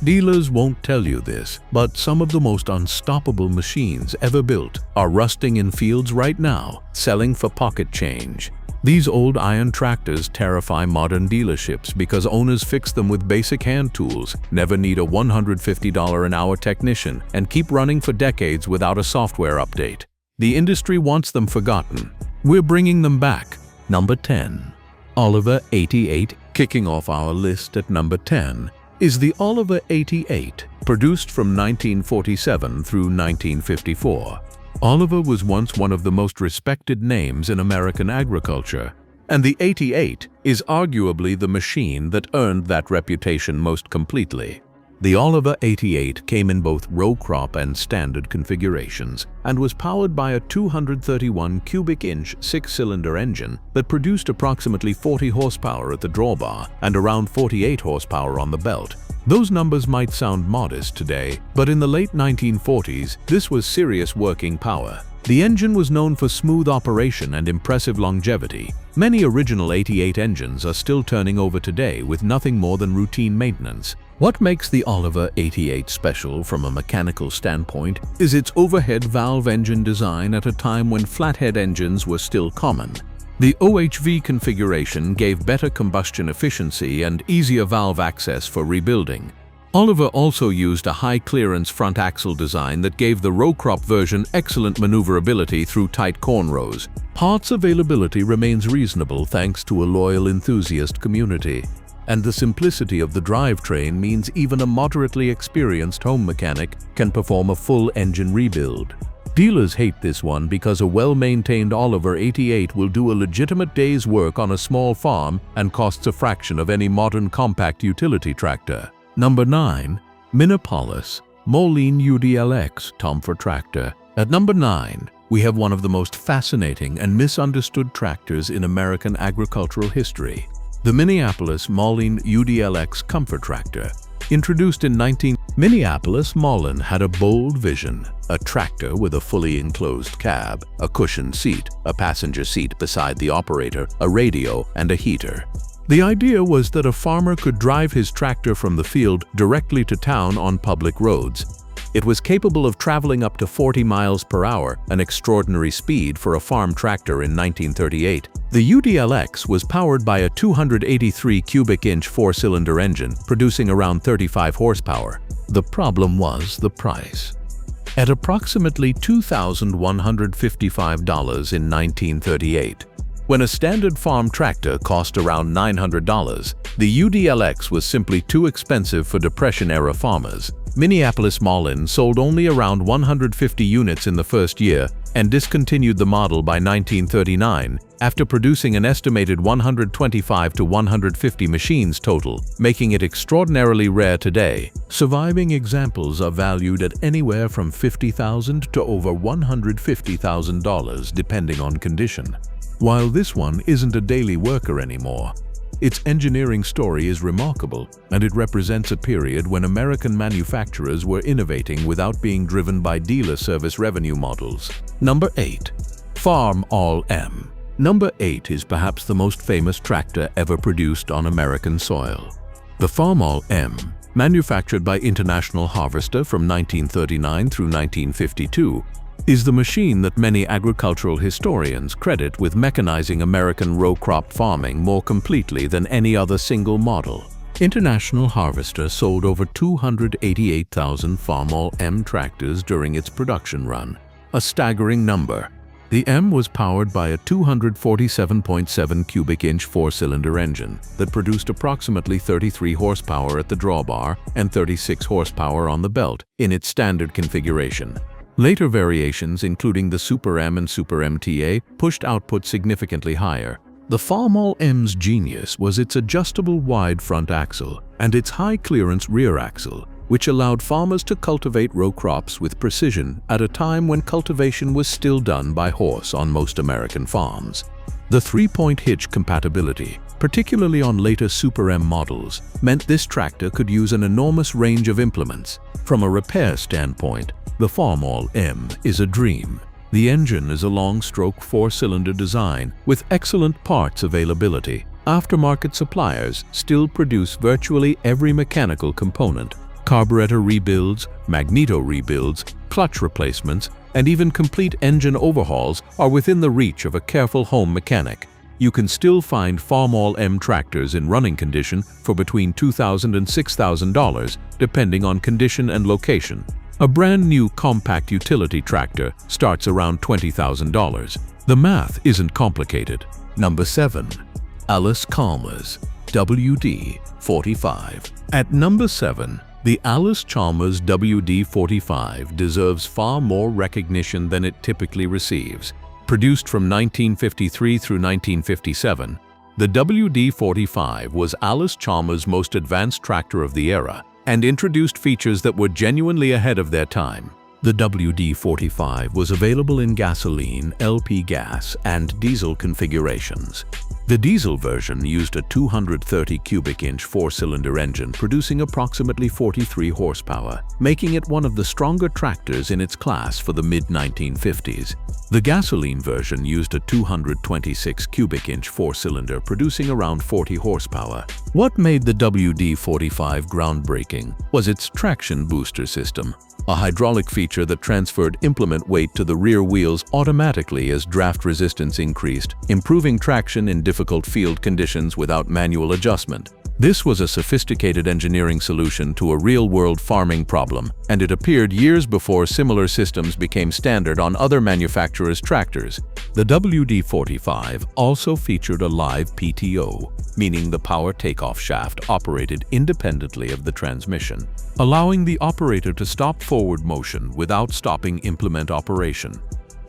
Dealers won't tell you this, but some of the most unstoppable machines ever built are rusting in fields right now, selling for pocket change. These old iron tractors terrify modern dealerships because owners fix them with basic hand tools, never need a $150 an hour technician, and keep running for decades without a software update. The industry wants them forgotten. We're bringing them back. Number 10. Oliver 88. Kicking off our list at number 10 is the Oliver 88, produced from 1947 through 1954. Oliver was once one of the most respected names in American agriculture, and the 88 is arguably the machine that earned that reputation most completely. The Oliver 88 came in both row crop and standard configurations and was powered by a 231 cubic inch 6-cylinder engine that produced approximately 40 horsepower at the drawbar and around 48 horsepower on the belt. Those numbers might sound modest today, but in the late 1940s, this was serious working power. The engine was known for smooth operation and impressive longevity. Many original 88 engines are still turning over today with nothing more than routine maintenance. What makes the Oliver 88 special from a mechanical standpoint is its overhead valve engine design at a time when flathead engines were still common. The OHV configuration gave better combustion efficiency and easier valve access for rebuilding. Oliver also used a high-clearance front axle design that gave the row crop version excellent maneuverability through tight corn rows. Parts availability remains reasonable thanks to a loyal enthusiast community. And the simplicity of the drivetrain means even a moderately experienced home mechanic can perform a full engine rebuild. Dealers hate this one because a well-maintained Oliver 88 will do a legitimate day's work on a small farm and costs a fraction of any modern compact utility tractor. Number 9. Minneapolis Moline UDLX Tomfer Tractor. At number 9, we have one of the most fascinating and misunderstood tractors in American agricultural history. The Minneapolis Moline UDLX Comfort Tractor. Introduced in Minneapolis, Moline had a bold vision, a tractor with a fully enclosed cab, a cushioned seat, a passenger seat beside the operator, a radio, and a heater. The idea was that a farmer could drive his tractor from the field directly to town on public roads. It was capable of traveling up to 40 miles per hour, an extraordinary speed for a farm tractor in 1938. The UDLX was powered by a 283 cubic inch 4-cylinder engine, producing around 35 horsepower. The problem was the price. At approximately $2,155 in 1938, when a standard farm tractor cost around $900, the UDLX was simply too expensive for Depression-era farmers. Minneapolis Moline sold only around 150 units in the first year and discontinued the model by 1939 after producing an estimated 125 to 150 machines total, making it extraordinarily rare today. Surviving examples are valued at anywhere from $50,000 to over $150,000 depending on condition. While this one isn't a daily worker anymore, its engineering story is remarkable, and it represents a period when American manufacturers were innovating without being driven by dealer service revenue models. Number 8. Farmall M. Number 8 is perhaps the most famous tractor ever produced on American soil. The Farmall M, manufactured by International Harvester from 1939 through 1952, is the machine that many agricultural historians credit with mechanizing American row crop farming more completely than any other single model. International Harvester sold over 288,000 Farmall M tractors during its production run, a staggering number. The M was powered by a 247.7 cubic inch 4-cylinder engine that produced approximately 33 horsepower at the drawbar and 36 horsepower on the belt in its standard configuration. Later variations, including the Super M and Super MTA, pushed output significantly higher. The Farmall M's genius was its adjustable wide front axle and its high-clearance rear axle, which allowed farmers to cultivate row crops with precision at a time when cultivation was still done by horse on most American farms. The 3-point hitch compatibility, particularly on later Super M models, meant this tractor could use an enormous range of implements. From a repair standpoint, the Farmall M is a dream. The engine is a long-stroke 4-cylinder design with excellent parts availability. Aftermarket suppliers still produce virtually every mechanical component. Carburetor rebuilds, magneto rebuilds, clutch replacements, and even complete engine overhauls are within the reach of a careful home mechanic. You can still find Farmall M tractors in running condition for between $2,000 and $6,000, depending on condition and location. A brand new compact utility tractor starts around $20,000. The math isn't complicated. Number 7. Allis-Chalmers WD45. At number 7, the Allis-Chalmers WD45 deserves far more recognition than it typically receives. Produced from 1953 through 1957, the WD45 was Allis-Chalmers' most advanced tractor of the era and introduced features that were genuinely ahead of their time. The WD45 was available in gasoline, LP gas, and diesel configurations. The diesel version used a 230 cubic inch four-cylinder engine producing approximately 43 horsepower, making it one of the stronger tractors in its class for the mid-1950s. The gasoline version used a 226 cubic inch four-cylinder producing around 40 horsepower. What made the WD45 groundbreaking was its traction booster system, a hydraulic feature that transferred implement weight to the rear wheels automatically as draft resistance increased, improving traction in difficult field conditions without manual adjustment. This was a sophisticated engineering solution to a real-world farming problem, and it appeared years before similar systems became standard on other manufacturers' tractors. The WD45 also featured a live PTO, meaning the power takeoff shaft operated independently of the transmission, allowing the operator to stop forward motion without stopping implement operation.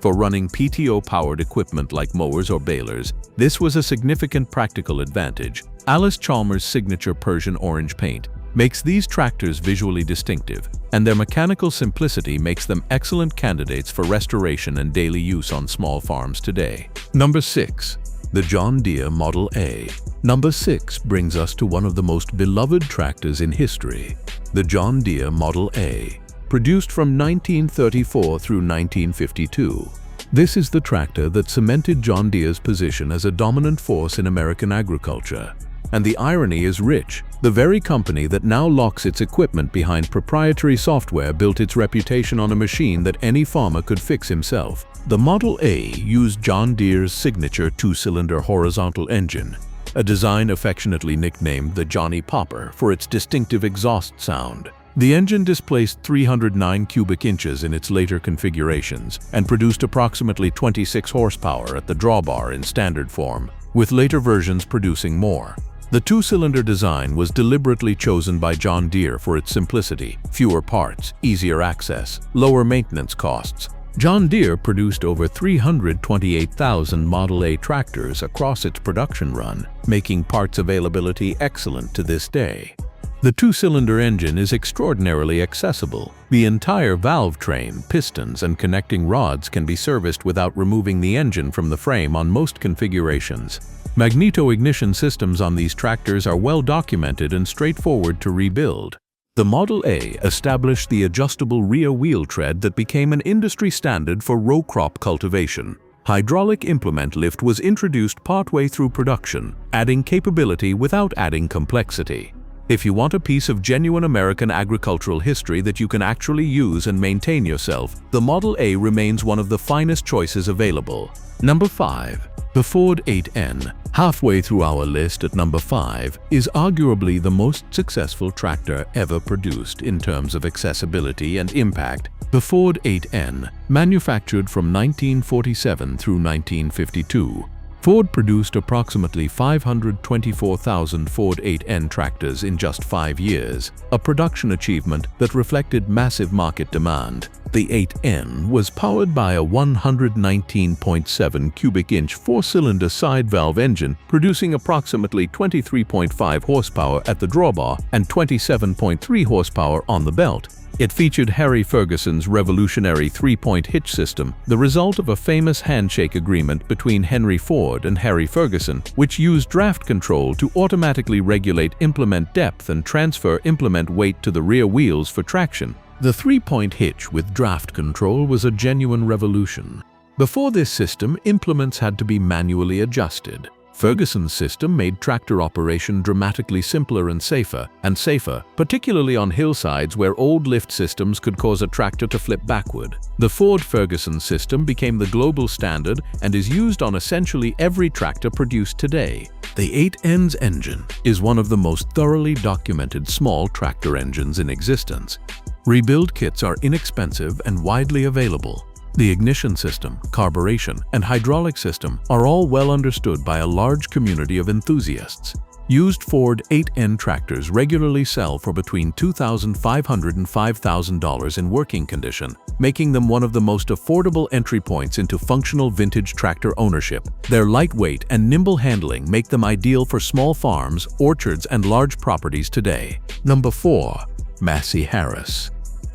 For running PTO-powered equipment like mowers or balers, this was a significant practical advantage. Allis-Chalmers' signature Persian orange paint makes these tractors visually distinctive, and their mechanical simplicity makes them excellent candidates for restoration and daily use on small farms today. Number 6. The John Deere Model A. Number 6 brings us to one of the most beloved tractors in history, the John Deere Model A, produced from 1934 through 1952. This is the tractor that cemented John Deere's position as a dominant force in American agriculture. And the irony is rich. The very company that now locks its equipment behind proprietary software built its reputation on a machine that any farmer could fix himself. The Model A used John Deere's signature two-cylinder horizontal engine, a design affectionately nicknamed the Johnny Popper for its distinctive exhaust sound. The engine displaced 309 cubic inches in its later configurations and produced approximately 26 horsepower at the drawbar in standard form, with later versions producing more. The two-cylinder design was deliberately chosen by John Deere for its simplicity, fewer parts, easier access, lower maintenance costs. John Deere produced over 328,000 Model A tractors across its production run, making parts availability excellent to this day. The two-cylinder engine is extraordinarily accessible. The entire valve train, pistons, and connecting rods can be serviced without removing the engine from the frame on most configurations. Magneto ignition systems on these tractors are well documented and straightforward to rebuild. The Model A established the adjustable rear wheel tread that became an industry standard for row crop cultivation. Hydraulic implement lift was introduced partway through production, adding capability without adding complexity. If you want a piece of genuine American agricultural history that you can actually use and maintain yourself, the Model A remains one of the finest choices available. Number 5. The Ford 8N. Halfway through our list at number 5 is arguably the most successful tractor ever produced in terms of accessibility and impact. The Ford 8N, manufactured from 1947 through 1952. Ford produced approximately 524,000 Ford 8N tractors in just 5 years, a production achievement that reflected massive market demand. The 8N was powered by a 119.7 cubic inch four-cylinder side valve engine producing approximately 23.5 horsepower at the drawbar and 27.3 horsepower on the belt. It featured Harry Ferguson's revolutionary three-point hitch system, the result of a famous handshake agreement between Henry Ford and Harry Ferguson, which used draft control to automatically regulate implement depth and transfer implement weight to the rear wheels for traction. The three-point hitch with draft control was a genuine revolution. Before this system, implements had to be manually adjusted. Ferguson's system made tractor operation dramatically simpler and safer, particularly on hillsides where old lift systems could cause a tractor to flip backward. The Ford-Ferguson system became the global standard and is used on essentially every tractor produced today. The 8Ns engine is one of the most thoroughly documented small tractor engines in existence. Rebuild kits are inexpensive and widely available. The ignition system, carburation, and hydraulic system are all well understood by a large community of enthusiasts. Used Ford 8N tractors regularly sell for between $2,500 and $5,000 in working condition, making them one of the most affordable entry points into functional vintage tractor ownership. Their lightweight and nimble handling make them ideal for small farms, orchards, and large properties today. Number 4. Massey-Harris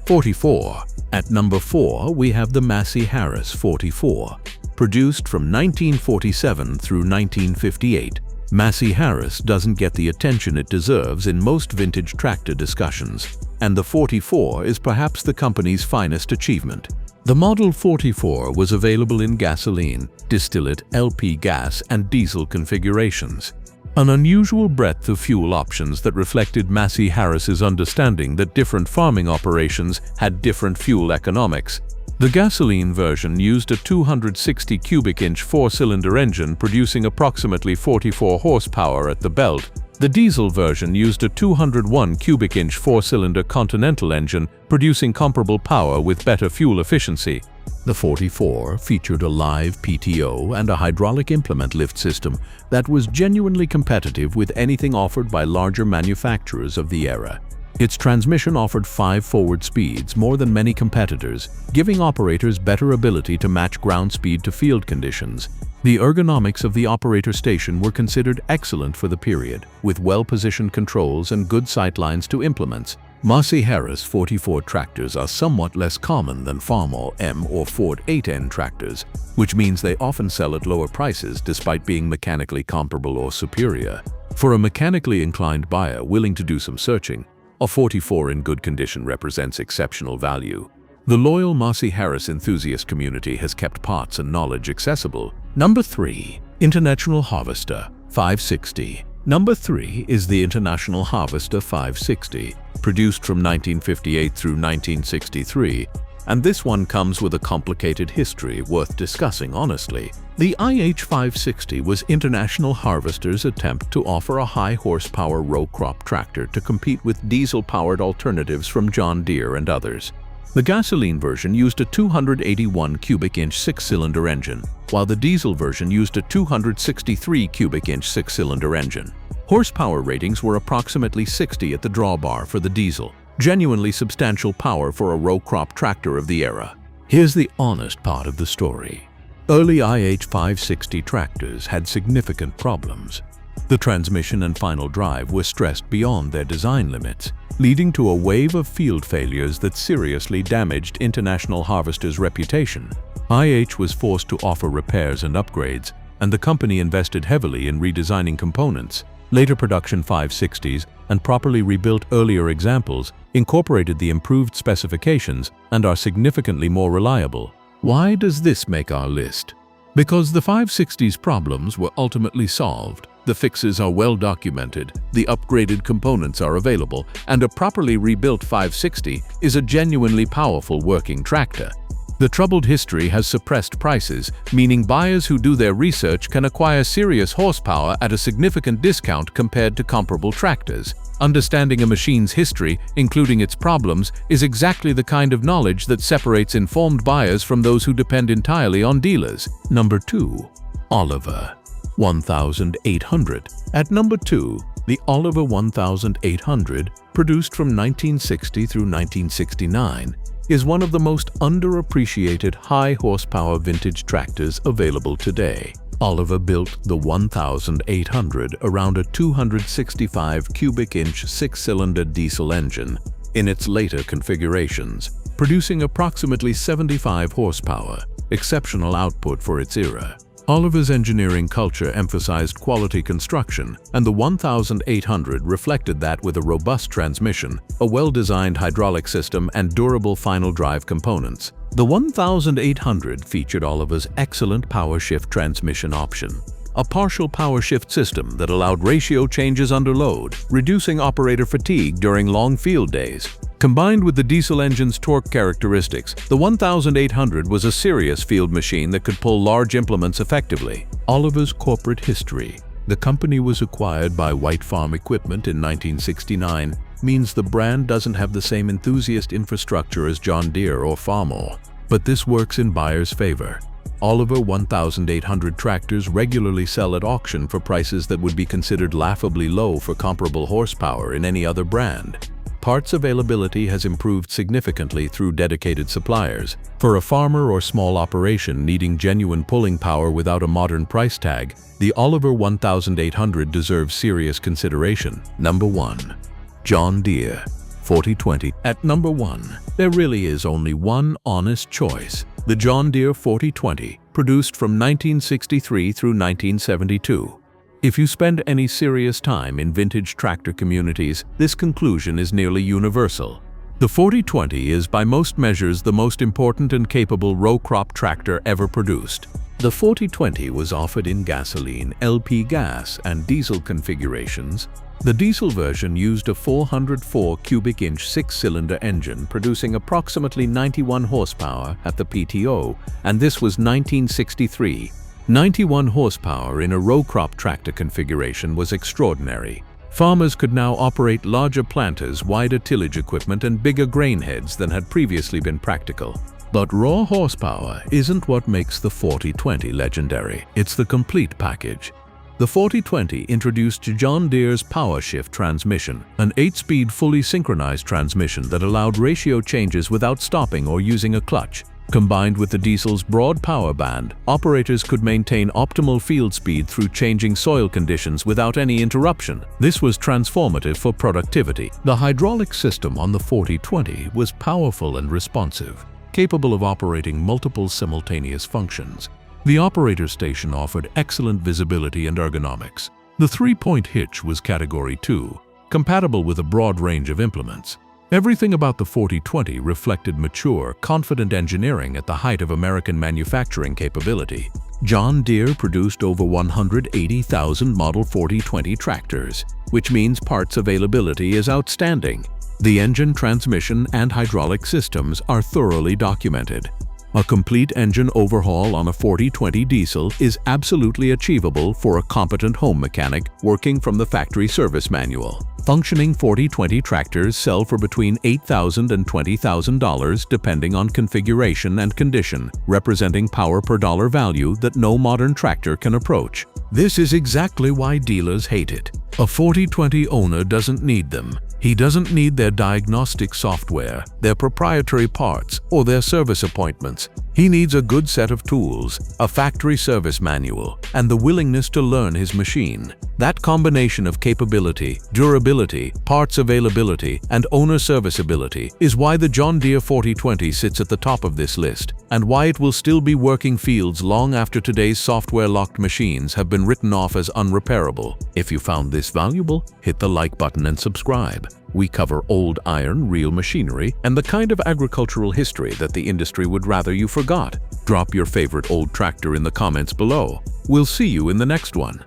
44. At number 4, we have the Massey-Harris 44. Produced from 1947 through 1958, Massey-Harris doesn't get the attention it deserves in most vintage tractor discussions, and the 44 is perhaps the company's finest achievement. The Model 44 was available in gasoline, distillate, LP gas, and diesel configurations. An unusual breadth of fuel options that reflected Massey-Harris's understanding that different farming operations had different fuel economics. The gasoline version used a 260 cubic inch four-cylinder engine producing approximately 44 horsepower at the belt. The diesel version used a 201 cubic inch four-cylinder Continental engine producing comparable power with better fuel efficiency. The 44 featured a live PTO and a hydraulic implement lift system that was genuinely competitive with anything offered by larger manufacturers of the era. Its transmission offered 5 forward speeds, more than many competitors, giving operators better ability to match ground speed to field conditions. The ergonomics of the operator station were considered excellent for the period, with well-positioned controls and good sightlines to implements. Massey-Harris 44 tractors are somewhat less common than Farmall M or Ford 8N tractors, which means they often sell at lower prices despite being mechanically comparable or superior. For a mechanically inclined buyer willing to do some searching, a 44 in good condition represents exceptional value. The loyal Massey-Harris enthusiast community has kept parts and knowledge accessible. Number 3. International Harvester 560. Number 3 is the International Harvester 560, produced from 1958 through 1963, and this one comes with a complicated history worth discussing honestly. The IH560 was International Harvester's attempt to offer a high-horsepower row crop tractor to compete with diesel-powered alternatives from John Deere and others. The gasoline version used a 281 cubic inch 6-cylinder engine, while the diesel version used a 263 cubic inch 6-cylinder engine. Horsepower ratings were approximately 60 at the drawbar for the diesel, genuinely substantial power for a row crop tractor of the era. Here's the honest part of the story. Early IH560 tractors had significant problems. The transmission and final drive were stressed beyond their design limits, leading to a wave of field failures that seriously damaged International Harvester's reputation. IH was forced to offer repairs and upgrades, and the company invested heavily in redesigning components. Later production 560s and properly rebuilt earlier examples incorporated the improved specifications and are significantly more reliable. Why does this make our list? Because the 560's problems were ultimately solved. The fixes are well documented, the upgraded components are available, and a properly rebuilt 560 is a genuinely powerful working tractor. The troubled history has suppressed prices, meaning buyers who do their research can acquire serious horsepower at a significant discount compared to comparable tractors. Understanding a machine's history, including its problems, is exactly the kind of knowledge that separates informed buyers from those who depend entirely on dealers. Number 2. Oliver 1800. At number 2, the Oliver 1800, produced from 1960 through 1969, is one of the most underappreciated high-horsepower vintage tractors available today. Oliver built the 1800 around a 265 cubic inch 6-cylinder diesel engine in its later configurations, producing approximately 75 horsepower, exceptional output for its era. Oliver's engineering culture emphasized quality construction, and the 1800 reflected that with a robust transmission, a well-designed hydraulic system, and durable final drive components. The 1800 featured Oliver's excellent power shift transmission option, a partial power shift system that allowed ratio changes under load, reducing operator fatigue during long field days. Combined with the diesel engine's torque characteristics, the 1800 was a serious field machine that could pull large implements effectively. Oliver's corporate history. The company was acquired by White Farm Equipment in 1969, means the brand doesn't have the same enthusiast infrastructure as John Deere or Farmall. But this works in buyers' favor. Oliver 1800 tractors regularly sell at auction for prices that would be considered laughably low for comparable horsepower in any other brand. Parts availability has improved significantly through dedicated suppliers. For a farmer or small operation needing genuine pulling power without a modern price tag, the Oliver 1800 deserves serious consideration. Number 1. John Deere 4020. At number 1, there really is only one honest choice. The John Deere 4020, produced from 1963 through 1972. If you spend any serious time in vintage tractor communities, this conclusion is nearly universal. The 4020 is by most measures the most important and capable row crop tractor ever produced. The 4020 was offered in gasoline, LP gas, and diesel configurations. The diesel version used a 404 cubic inch 6-cylinder engine producing approximately 91 horsepower at the PTO, and this was 1963. 91 horsepower in a row crop tractor configuration was extraordinary. Farmers could now operate larger planters, wider tillage equipment, and bigger grain heads than had previously been practical. But raw horsepower isn't what makes the 4020 legendary. It's the complete package. The 4020 introduced John Deere's Power Shift transmission, an 8-speed fully synchronized transmission that allowed ratio changes without stopping or using a clutch. Combined with the diesel's broad power band, operators could maintain optimal field speed through changing soil conditions without any interruption. This was transformative for productivity. The hydraulic system on the 4020 was powerful and responsive, capable of operating multiple simultaneous functions. The operator station offered excellent visibility and ergonomics. The 3-point hitch was Category 2, compatible with a broad range of implements. Everything about the 4020 reflected mature, confident engineering at the height of American manufacturing capability. John Deere produced over 180,000 Model 4020 tractors, which means parts availability is outstanding. The engine, transmission, and hydraulic systems are thoroughly documented. A complete engine overhaul on a 4020 diesel is absolutely achievable for a competent home mechanic working from the factory service manual. Functioning 4020 tractors sell for between $8,000 and $20,000 depending on configuration and condition, representing power per dollar value that no modern tractor can approach. This is exactly why dealers hate it. A 4020 owner doesn't need them. He doesn't need their diagnostic software, their proprietary parts, or their service appointments. He needs a good set of tools, a factory service manual, and the willingness to learn his machine. That combination of capability, durability, parts availability, and owner serviceability is why the John Deere 4020 sits at the top of this list, and why it will still be working fields long after today's software-locked machines have been written off as unrepairable. If you found this valuable, hit the like button and subscribe. We cover old iron, real machinery, and the kind of agricultural history that the industry would rather you forgot. Drop your favorite old tractor in the comments below. We'll see you in the next one.